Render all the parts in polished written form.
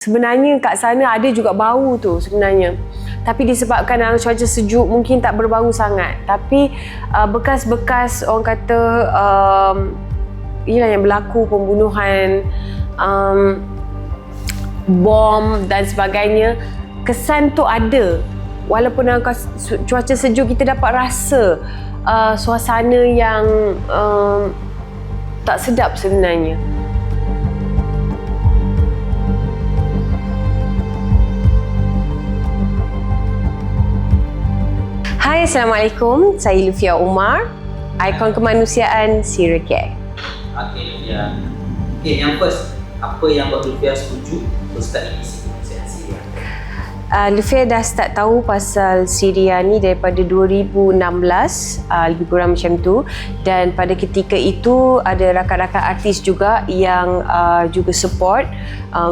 Sebenarnya kat sana ada juga bau tu sebenarnya. Tapi disebabkan dalam cuaca sejuk mungkin tak berbau sangat. Tapi bekas-bekas orang kata yang berlaku pembunuhan, bom dan sebagainya, kesan tu ada. Walaupun dalam cuaca sejuk kita dapat rasa suasana yang tak sedap sebenarnya. Hai, Assalamualaikum. Saya Lufia Umar, ikon kemanusiaan Syria Care. Okey, Lufia. Okey, yang first, apa yang buat Lufia setuju untuk start edisi kemanusiaan Syria? Lufia dah start tahu pasal Syria ni daripada 2016, lebih kurang macam tu. Dan pada ketika itu ada rakan-rakan artis juga yang juga support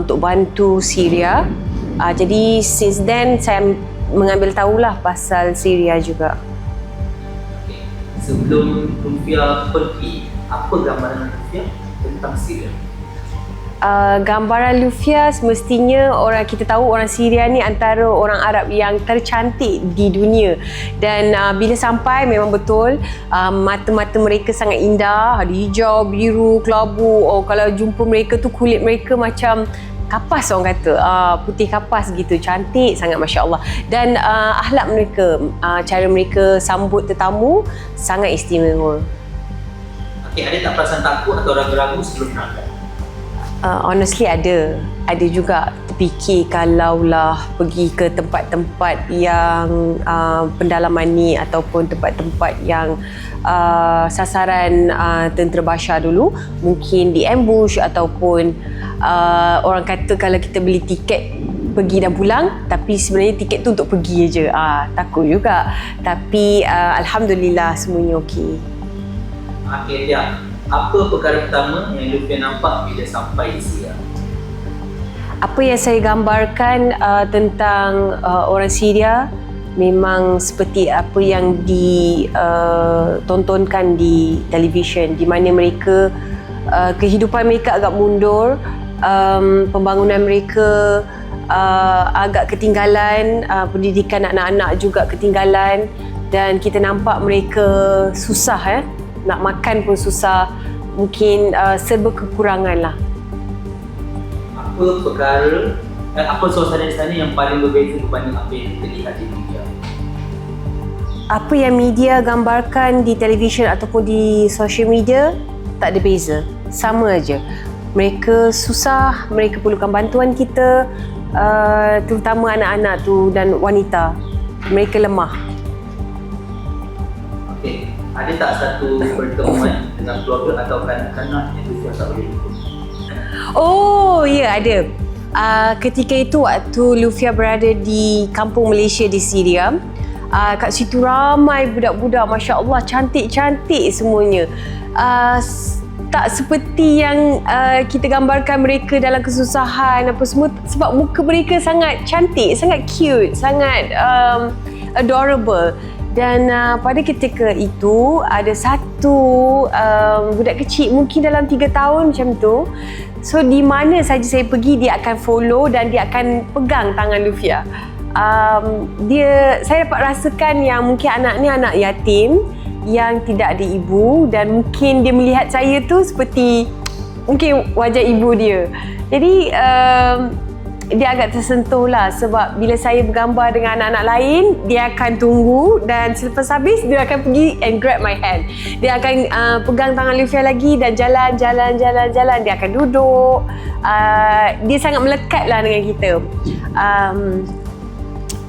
untuk bantu Syria. Jadi since then saya mengambil tahulah pasal Syria juga. Okay. Sebelum Lufia pergi, apa gambaran Lufia tentang Syria? Gambaran Lufia semestinya kita tahu orang Syria ni antara orang Arab yang tercantik di dunia. Dan bila sampai memang betul mata-mata mereka sangat indah, ada hijau, biru, kelabu. Kalau jumpa mereka tu kulit mereka macam kapas, orang kata putih kapas gitu, cantik sangat, Masya Allah. Dan akhlak mereka, cara mereka sambut tetamu sangat istimewa. Okey, ada tak perasaan takut atau ragu-ragu sebelum berangkat? Honestly ada juga terfikir kalaulah pergi ke tempat-tempat yang pendalaman ni ataupun tempat-tempat yang sasaran tentera Bashar dulu, mungkin di ambush ataupun orang kata kalau kita beli tiket pergi dan pulang, tapi sebenarnya tiket tu untuk pergi je. Takut juga, tapi Alhamdulillah semuanya okey. Okey, dia. Apa perkara pertama yang Lufia nampak bila sampai di Syria? Apa yang saya gambarkan tentang orang Syria memang seperti apa yang ditontonkan di televisyen, di mana mereka kehidupan mereka agak mundur, pembangunan mereka agak ketinggalan, pendidikan anak-anak juga ketinggalan, dan kita nampak mereka susah, nak makan pun susah, mungkin serba kekurangan lah. Apa suasana di sana yang paling berbeza berbanding apa yang kita lihat di media? Apa yang media gambarkan di televisyen ataupun di social media tak ada beza, sama aja. Mereka susah, mereka perlukan bantuan kita, terutama anak-anak tu dan wanita. Mereka lemah. Okey, ada tak satu pertemuan dengan keluarga atau kanak-kanak yang Lufia tak boleh lupa? Oh, ya, ada. Ketika itu waktu Lufia berada di kampung Malaysia di Syria, kat situ ramai budak-budak, Masya Allah, cantik-cantik semuanya. Tak seperti yang kita gambarkan mereka dalam kesusahan apa semua, sebab muka mereka sangat cantik, sangat cute, sangat adorable. Dan pada ketika itu ada satu budak kecil, mungkin dalam 3 tahun macam tu. So di mana saja saya pergi, dia akan follow dan dia akan pegang tangan Lufia. Saya dapat rasakan yang mungkin anak ni anak yatim yang tidak ada ibu, dan mungkin dia melihat saya tu seperti mungkin wajah ibu dia. Jadi dia agak tersentuh lah, sebab bila saya bergambar dengan anak-anak lain, dia akan tunggu dan selepas habis dia akan pergi and grab my hand. Dia akan pegang tangan Lufia lagi dan jalan. Dia akan duduk. Dia sangat melekat lah dengan kita.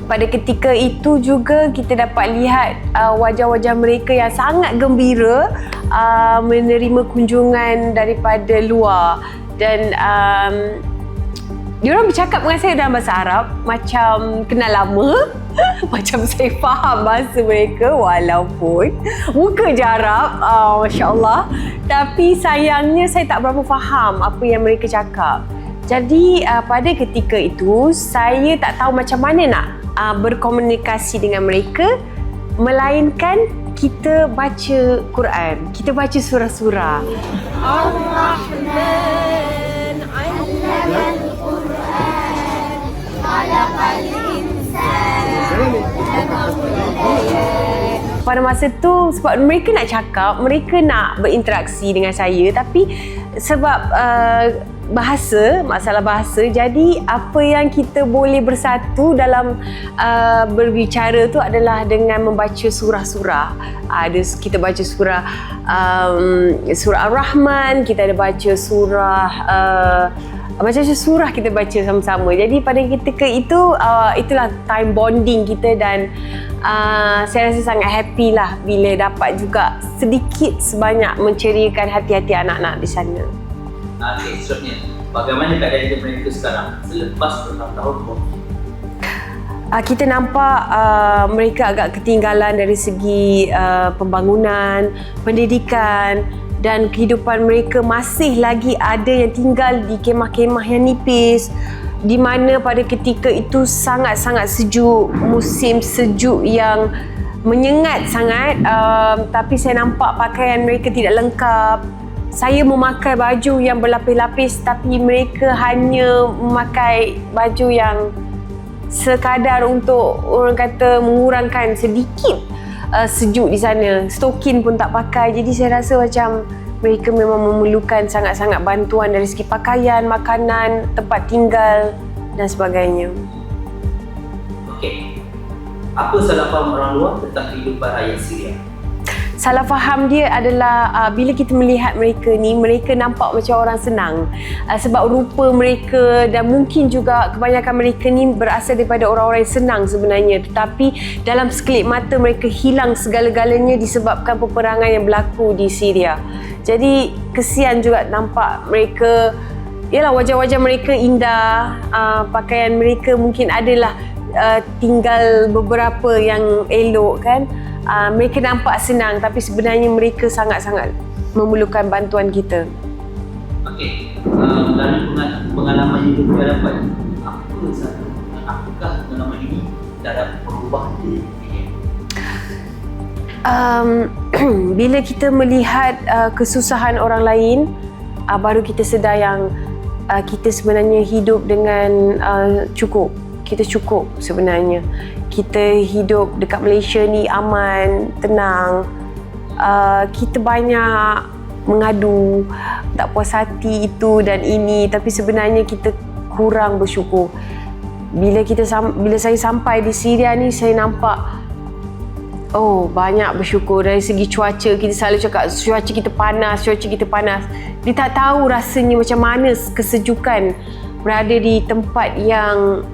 Pada ketika itu juga kita dapat lihat wajah-wajah mereka yang sangat gembira menerima kunjungan daripada luar. Dan diorang bercakap dengan saya dalam bahasa Arab macam kenal lama. Macam saya faham bahasa mereka walaupun muka je Arab, Masya Allah. Tapi sayangnya saya tak berapa faham apa yang mereka cakap. Jadi pada ketika itu saya tak tahu macam mana nak berkomunikasi dengan mereka, melainkan kita baca Quran, kita baca surah-surah. Ar-Rahman 'allamal Quran. pada masa tu sebab mereka nak cakap, mereka nak berinteraksi dengan saya, tapi sebab masalah bahasa, jadi apa yang kita boleh bersatu dalam berbicara tu adalah dengan membaca surah-surah. Kita baca surah Ar-Rahman, kita ada baca surah macam-macam surah kita baca sama-sama. Jadi pada ketika itu itulah time bonding kita, dan saya rasa sangat happy lah bila dapat juga sedikit sebanyak menceriakan hati-hati anak-anak di sana. Okey, seterusnya, bagaimana keadaan hidup mereka sekarang selepas bertahun-tahun konflik? Kita nampak mereka agak ketinggalan dari segi pembangunan, pendidikan, dan kehidupan mereka masih lagi ada yang tinggal di kemah-kemah yang nipis, di mana pada ketika itu sangat-sangat sejuk, musim sejuk yang menyengat sangat, tapi saya nampak pakaian mereka tidak lengkap. Saya memakai baju yang berlapis-lapis, tapi mereka hanya memakai baju yang sekadar untuk orang kata mengurangkan sedikit sejuk di sana. Stokin pun tak pakai. Jadi saya rasa macam mereka memang memerlukan sangat-sangat bantuan dari segi pakaian, makanan, tempat tinggal dan sebagainya. Okey. Apa salah faham orang luar tentang kehidupan rakyat Syria? Salah faham dia adalah bila kita melihat mereka ni, mereka nampak macam orang senang sebab rupa mereka, dan mungkin juga kebanyakan mereka ni berasal daripada orang-orang yang senang sebenarnya, tetapi dalam sekelip mata mereka hilang segala-galanya disebabkan peperangan yang berlaku di Syria. Jadi kesian juga nampak mereka, yalah, wajah-wajah mereka indah, pakaian mereka mungkin adalah tinggal beberapa yang elok kan. Mereka nampak senang, tapi sebenarnya mereka sangat-sangat memerlukan bantuan kita. Okey, dalam pengalaman hidup saya dapat, apakah pengalaman ini dalam perubahan diri? Bila kita melihat kesusahan orang lain, baru kita sedar yang kita sebenarnya hidup dengan cukup. Kita cukup sebenarnya. Kita hidup dekat Malaysia ni aman, tenang. Kita banyak mengadu, tak puas hati itu dan ini, tapi sebenarnya kita kurang bersyukur. Bila saya sampai di Syria ni, saya nampak banyak bersyukur. Dari segi cuaca, kita selalu cakap cuaca kita panas. Dia tak tahu rasanya macam mana kesejukan berada di tempat yang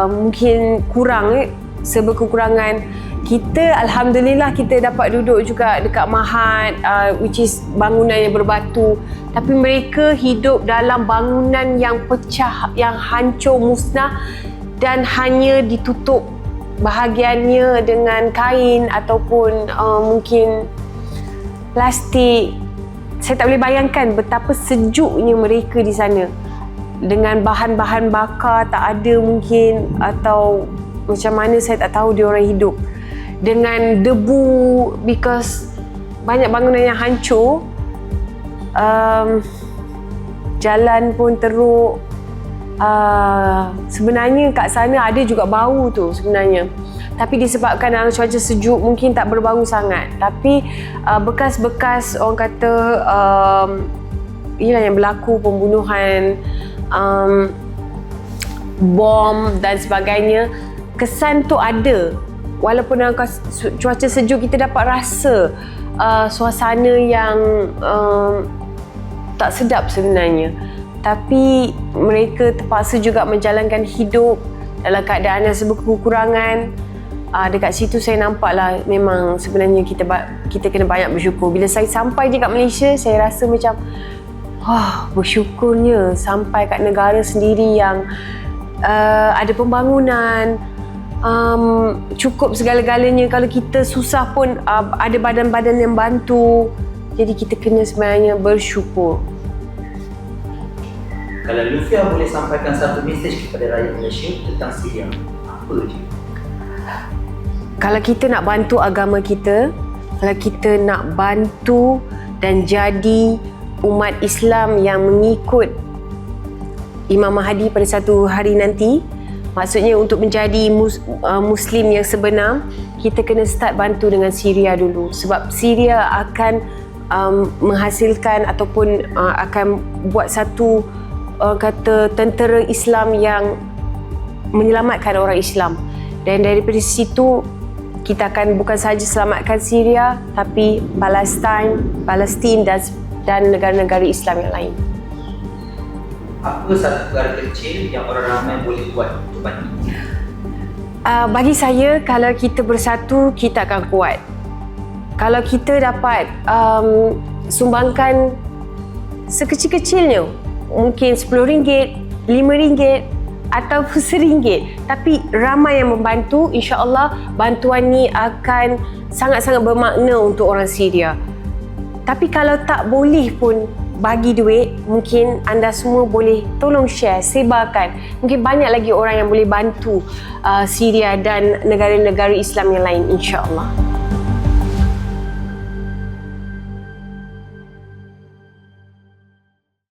mungkin kurang, serba kekurangan. Kita alhamdulillah kita dapat duduk juga dekat Mahat, which is bangunan yang berbatu, tapi mereka hidup dalam bangunan yang pecah, yang hancur musnah, dan hanya ditutup bahagiannya dengan kain ataupun mungkin plastik. Saya tak boleh bayangkan betapa sejuknya mereka di sana, dengan bahan-bahan bakar tak ada mungkin, atau macam mana saya tak tahu dia orang hidup dengan debu, because banyak bangunan yang hancur, jalan pun teruk. Sebenarnya kat sana ada juga bau tu sebenarnya, tapi disebabkan dalam cuaca sejuk mungkin tak berbau sangat, tapi bekas-bekas orang kata yang berlaku pembunuhan, bom dan sebagainya, kesan tu ada. Walaupun dalam cuaca sejuk kita dapat rasa suasana yang tak sedap sebenarnya, tapi mereka terpaksa juga menjalankan hidup dalam keadaan yang serba kekurangan. Dekat situ saya nampaklah memang sebenarnya kita kena banyak bersyukur. Bila saya sampai je kat Malaysia, saya rasa macam bersyukurnya sampai kat negara sendiri yang ada pembangunan, cukup segala-galanya. Kalau kita susah pun ada badan-badan yang bantu. Jadi kita kena sebenarnya bersyukur. Kalau Lufia boleh sampaikan satu mesej kepada rakyat Malaysia tentang Syria, apa je? Kalau kita nak bantu agama kita, kalau kita nak bantu dan jadi umat Islam yang mengikut Imam Mahdi pada satu hari nanti, Maksudnya untuk menjadi Muslim yang sebenar, kita kena start bantu dengan Syria dulu. Sebab Syria akan menghasilkan ataupun akan buat satu kata tentera Islam yang menyelamatkan orang Islam. Dan daripada situ kita akan bukan sahaja selamatkan Syria, tapi Palestin dan negara-negara Islam yang lain. Apa satu perkara kecil yang orang ramai boleh buat untuk bantu? Bagi saya, kalau kita bersatu, kita akan kuat. Kalau kita dapat sumbangkan sekecil-kecilnya, mungkin RM10, RM5 ataupun RM1, tapi ramai yang membantu, insya-Allah bantuan ni akan sangat-sangat bermakna untuk orang Syria. Tapi kalau tak boleh pun bagi duit, mungkin anda semua boleh tolong share, sebarkan. Mungkin banyak lagi orang yang boleh bantu Syria dan negara-negara Islam yang lain, insya-Allah.